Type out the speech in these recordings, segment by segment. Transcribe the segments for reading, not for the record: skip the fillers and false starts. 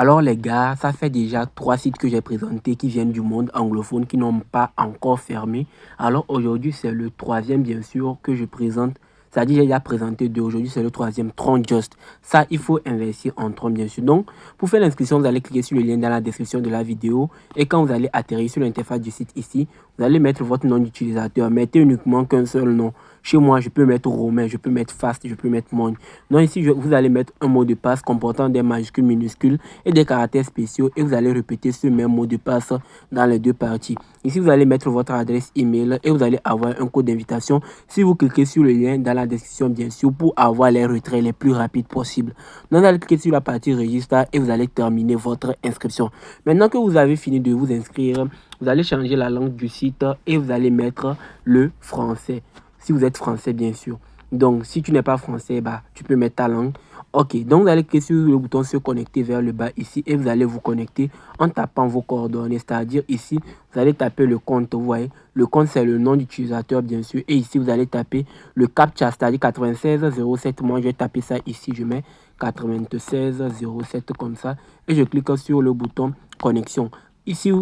Alors les gars, ça fait déjà 3 sites que j'ai présentés qui viennent du monde anglophone, qui n'ont pas encore fermé. Alors aujourd'hui, c'est le troisième bien sûr que je présente. C'est-à-dire j'ai déjà présenté deux, aujourd'hui c'est le troisième, Tron Just. Ça, il faut investir en Tron bien sûr. Donc, pour faire l'inscription, vous allez cliquer sur le lien dans la description de la vidéo. Et quand vous allez atterrir sur l'interface du site ici, vous allez mettre votre nom d'utilisateur. Mettez uniquement qu'un seul nom. Chez moi, je peux mettre Romain, je peux mettre Fast, je peux mettre Mon. Donc ici, vous allez mettre un mot de passe comportant des majuscules, minuscules et des caractères spéciaux et vous allez répéter ce même mot de passe dans les deux parties. Ici, vous allez mettre votre adresse email et vous allez avoir un code d'invitation si vous cliquez sur le lien dans la description, bien sûr, pour avoir les retraits les plus rapides possibles. Donc, vous allez cliquer sur la partie registre et vous allez terminer votre inscription. Maintenant que vous avez fini de vous inscrire, vous allez changer la langue du site et vous allez mettre le français. Si vous êtes français, bien sûr. Donc, si tu n'es pas français, bah, tu peux mettre ta langue. Ok, donc vous allez cliquer sur le bouton se connecter vers le bas ici et vous allez vous connecter en tapant vos coordonnées. C'est-à-dire ici, vous allez taper le compte, vous voyez. Le compte, c'est le nom d'utilisateur, bien sûr. Et ici, vous allez taper le CAPTCHA, c'est-à-dire 9607. Moi, je vais taper ça ici. Je mets 9607 comme ça. Et je clique sur le bouton connexion. Ici,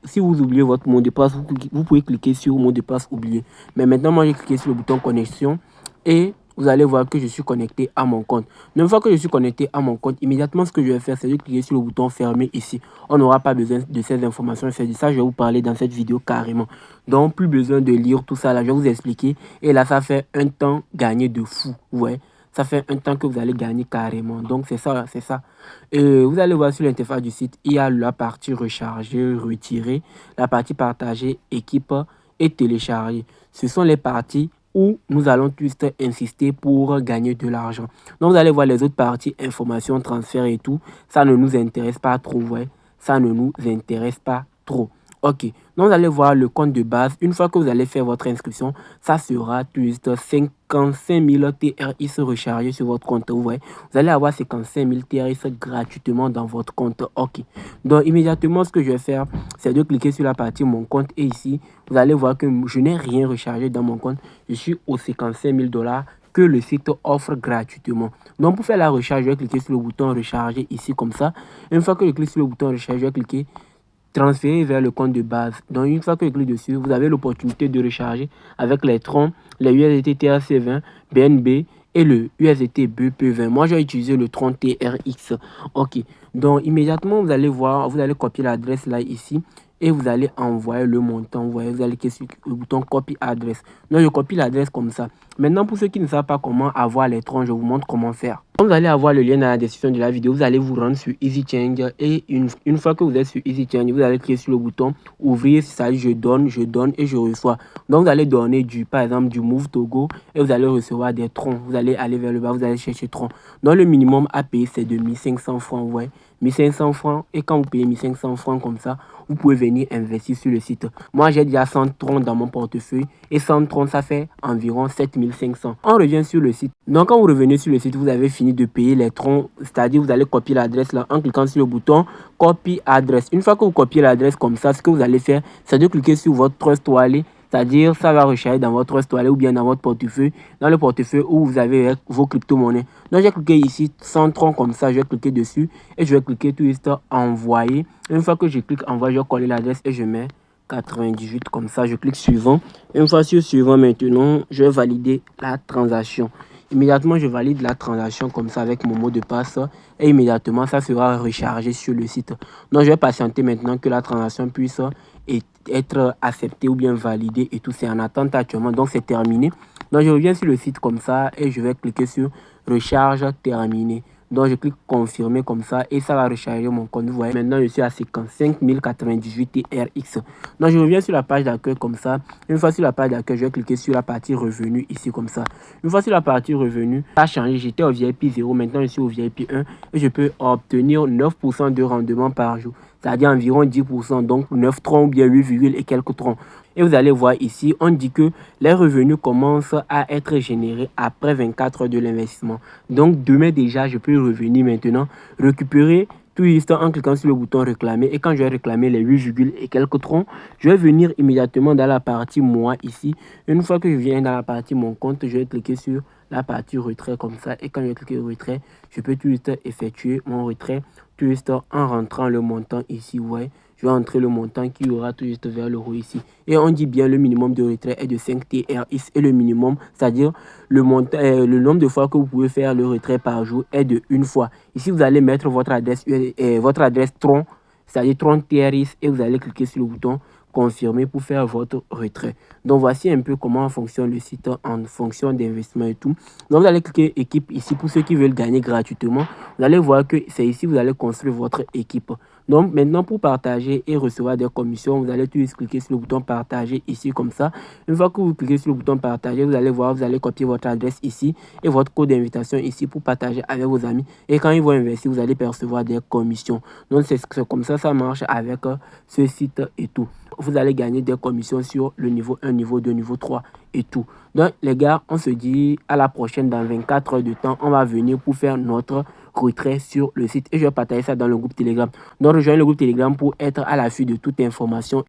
si vous oubliez votre mot de passe, vous pouvez cliquer sur mot de passe oublié. Mais maintenant, moi, j'ai cliqué sur le bouton connexion et vous allez voir que je suis connecté à mon compte. Une fois que je suis connecté à mon compte, immédiatement, ce que je vais faire, c'est de cliquer sur le bouton fermer ici. On n'aura pas besoin de ces informations. C'est de ça que je vais vous parler dans cette vidéo carrément. Donc, plus besoin de lire tout ça là. Je vais vous expliquer. Et là, ça fait un temps gagné de fou. Ouais. Ça fait un temps que vous allez gagner carrément. Donc, c'est ça, c'est ça. Vous allez voir sur l'interface du site, il y a la partie recharger, retirer, la partie partager, équipe et télécharger. Ce sont les parties où nous allons juste insister pour gagner de l'argent. Donc, vous allez voir les autres parties, information, transfert et tout. Ça ne nous intéresse pas trop, ouais. Ça ne nous intéresse pas trop. Ok, donc vous allez voir le compte de base. Une fois que vous allez faire votre inscription, ça sera juste 55 000 TRX rechargés sur votre compte. Ouais. Vous allez avoir 55 000 TRX gratuitement dans votre compte. Ok, donc immédiatement, ce que je vais faire, c'est de cliquer sur la partie mon compte. Et ici, vous allez voir que je n'ai rien rechargé dans mon compte. Je suis aux 55 000 $ que le site offre gratuitement. Donc, pour faire la recharge, je vais cliquer sur le bouton recharger ici comme ça. Une fois que je clique sur le bouton recharge, je vais cliquer transférer vers le compte de base. Donc, une fois que je clique dessus, vous avez l'opportunité de recharger avec les Tron, les USDT TRC20, BNB et le USDT BP20. Moi, j'ai utilisé le Tron TRX. Ok. Donc, immédiatement, vous allez voir, vous allez copier l'adresse là, ici. Et vous allez envoyer le montant. Vous voyez, vous allez cliquer sur le bouton copie adresse. Donc, je copie l'adresse comme ça. Maintenant, pour ceux qui ne savent pas comment avoir les Tron, je vous montre comment faire. Vous allez avoir le lien dans la description de la vidéo. Vous allez vous rendre sur EasyChange. Et une fois que vous êtes sur EasyChange, vous allez cliquer sur le bouton ouvrir. Ça dit je donne et je reçois. Donc, vous allez donner par exemple, du Move Togo. Et vous allez recevoir des Tron. Vous allez aller vers le bas. Vous allez chercher Tron. Donc, le minimum à payer, c'est de 1500 francs. Ouais. 1500 francs. Et quand vous payez 1500 francs comme ça, vous pouvez venir investir sur le site. Moi, j'ai déjà 100 Tron dans mon portefeuille. Et 100 Tron, ça fait environ 7500. On revient sur le site. Donc, quand vous revenez sur le site, vous avez fini de payer les Tron. C'est-à-dire, vous allez copier l'adresse là en cliquant sur le bouton copie adresse. Une fois que vous copiez l'adresse comme ça, ce que vous allez faire, c'est de cliquer sur votre Trust Wallet. C'est-à-dire, ça va recharger dans votre Trust Wallet ou bien dans votre portefeuille. Dans le portefeuille où vous avez vos crypto-monnaies. Donc, j'ai cliqué ici, 100 Tron comme ça. Je vais cliquer dessus et je vais cliquer tout juste envoyer. Une fois que je clique envoyer, je vais coller l'adresse et je mets 98 comme ça. Je clique suivant. Une fois sur suivant, maintenant, je vais valider la transaction. Immédiatement, je valide la transaction comme ça avec mon mot de passe et immédiatement, ça sera rechargé sur le site. Donc, je vais patienter maintenant que la transaction puisse être acceptée ou bien validée et tout. C'est en attente actuellement, donc c'est terminé. Donc, je reviens sur le site comme ça et je vais cliquer sur recharge terminée. Donc, je clique confirmer comme ça et ça va recharger mon compte. Vous voyez, maintenant, je suis à 55 098 TRX. Donc, je reviens sur la page d'accueil comme ça. Une fois sur la page d'accueil, je vais cliquer sur la partie revenu ici comme ça. Une fois sur la partie revenu, ça a changé. J'étais au VIP 0, maintenant je suis au VIP 1 et je peux obtenir 9% de rendement par jour. C'est-à-dire environ 10%, donc 9 troncs ou bien 8, et quelques troncs. Et vous allez voir ici, on dit que les revenus commencent à être générés après 24 heures de l'investissement. Donc demain déjà, je peux revenir maintenant, récupérer tout juste en cliquant sur le bouton réclamer. Et quand je vais réclamer les 8, et quelques troncs, je vais venir immédiatement dans la partie moi ici. Une fois que je viens dans la partie mon compte, je vais cliquer sur la partie retrait comme ça. Et quand je vais cliquer retrait, je peux tout juste effectuer mon retrait tout juste en rentrant le montant ici. Ouais, je vais entrer le montant qui aura tout juste vers l'euro ici. Et on dit bien le minimum de retrait est de 5 TRX et le minimum, c'est-à-dire le nombre de fois que vous pouvez faire le retrait par jour est de une fois. Ici, vous allez mettre votre adresse Tron, c'est-à-dire Tron TRX, et vous allez cliquer sur le bouton confirmer pour faire votre retrait. Donc voici un peu comment fonctionne le site en fonction d'investissement et tout. Donc vous allez cliquer équipe ici pour ceux qui veulent gagner gratuitement. Vous allez voir que c'est ici vous allez construire votre équipe. Donc maintenant pour partager et recevoir des commissions, vous allez tout juste cliquer sur le bouton partager ici comme ça. Une fois que vous cliquez sur le bouton partager, vous allez voir, vous allez copier votre adresse ici et votre code d'invitation ici pour partager avec vos amis. Et quand ils vont investir, vous allez percevoir des commissions. Donc c'est comme ça marche avec ce site et tout. Vous allez gagner des commissions sur le niveau 1, niveau 2, niveau 3 et tout. Donc les gars, on se dit à la prochaine dans 24 heures de temps. On va venir pour faire notre retrait sur le site et je vais partager ça dans le groupe Telegram. Donc rejoignez le groupe Telegram pour être à l'affût de toute information.